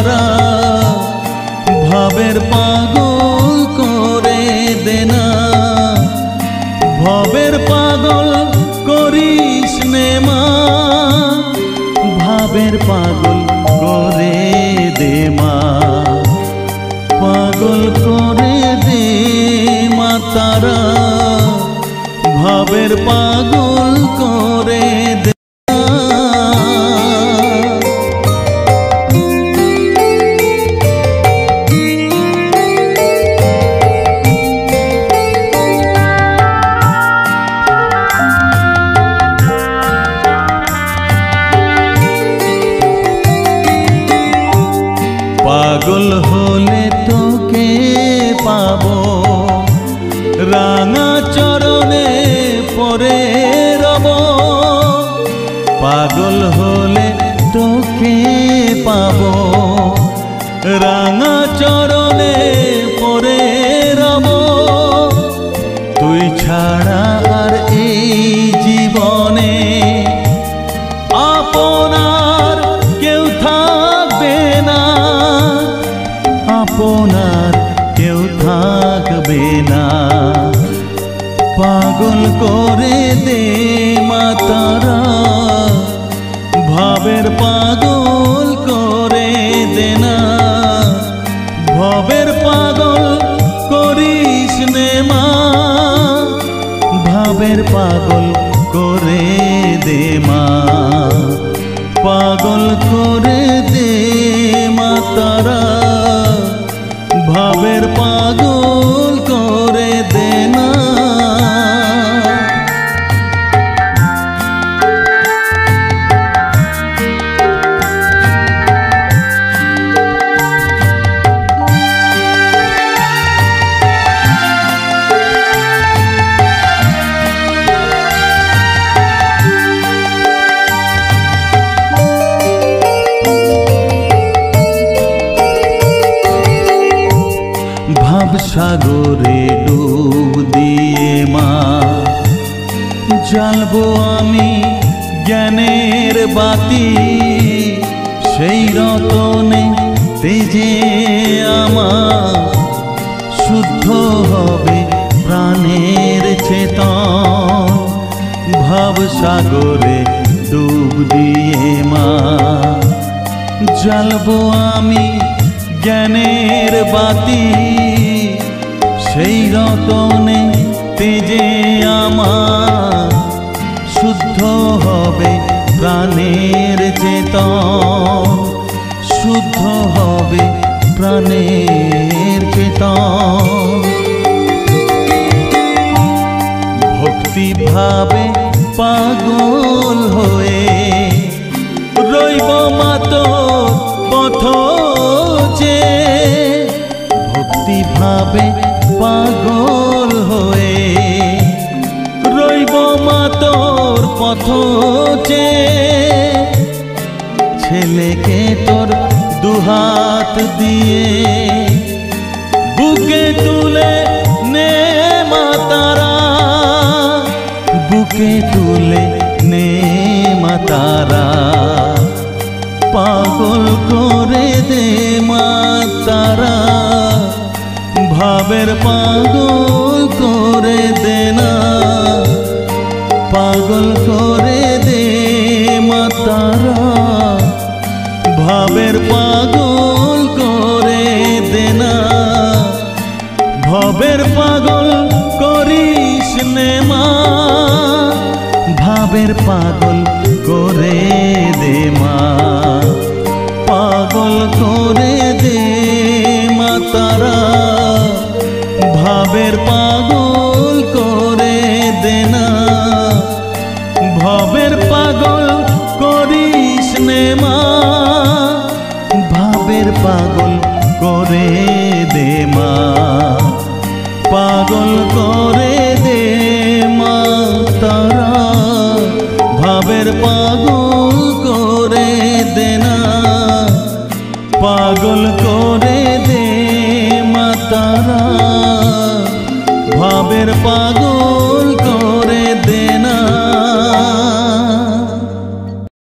তারা ভাবের পাগল করে দেনা ভবের পাগল করিস নে মা ভাবের পাগল করে দে মা পাগল করে দে মা তারা ভাবের পাগল করে দে পাগল হলে তোকে পাবো রাঙা চরণে পরে রব পাগল হলে তোকে পাবো রাঙা চরণে পরে রব তুই ছাড়া আর এই জীবনে আপনার কেউ থাকবে না আপনার কেউ থাকবে না পাগল করে দে মা তারা ভাবের পাগল করে দে না ভবের পাগল করিস নে মা ভাবের পাগল করে দে মা পাগল করে দে মা তারা ভাবের পাগল করে দে না সাগরে ডুব দিয়ে মা জ্বালবো আমি জ্ঞানের বাতি সেই রতনে তেজে আমার শুদ্ধ হবে প্রাণের চেতন ভাব সাগরে ডুব দিয়ে মা জ্বালবো আমি জ্ঞানের বাতি সেই রতনে তেজে আমার শুদ্ধ হবে প্রাণের চেতন শুদ্ধ হবে প্রাণের চেতন ভক্তি ভাবে পাগল হয়ে রইব মাত পথ যে ভক্তি ভাবে পাগল হয়ে রইব মা তোর পথ যে ছেলেকে তোর দুহাত দিয়ে বুকে তুলে নে মা তারা বুকে তুলে নে মা তারা পাগল করে দে মা তারা ভাবের পাগল করে দে না পাগল করে দে মা তারা ভাবের পাগল করে দে না ভবের পাগল করিস নে মা ভাবের পাগল করে দে মা পাগল করে দে মা তারা ভাবের পাগল করে দে না ভবের পাগল করিস নে মা ভাবের পাগল করে দে মা পাগল করে দে মা তারা ভাবের পাগল করে দে না পাগল করে দে মা তারা ভাবের পাগল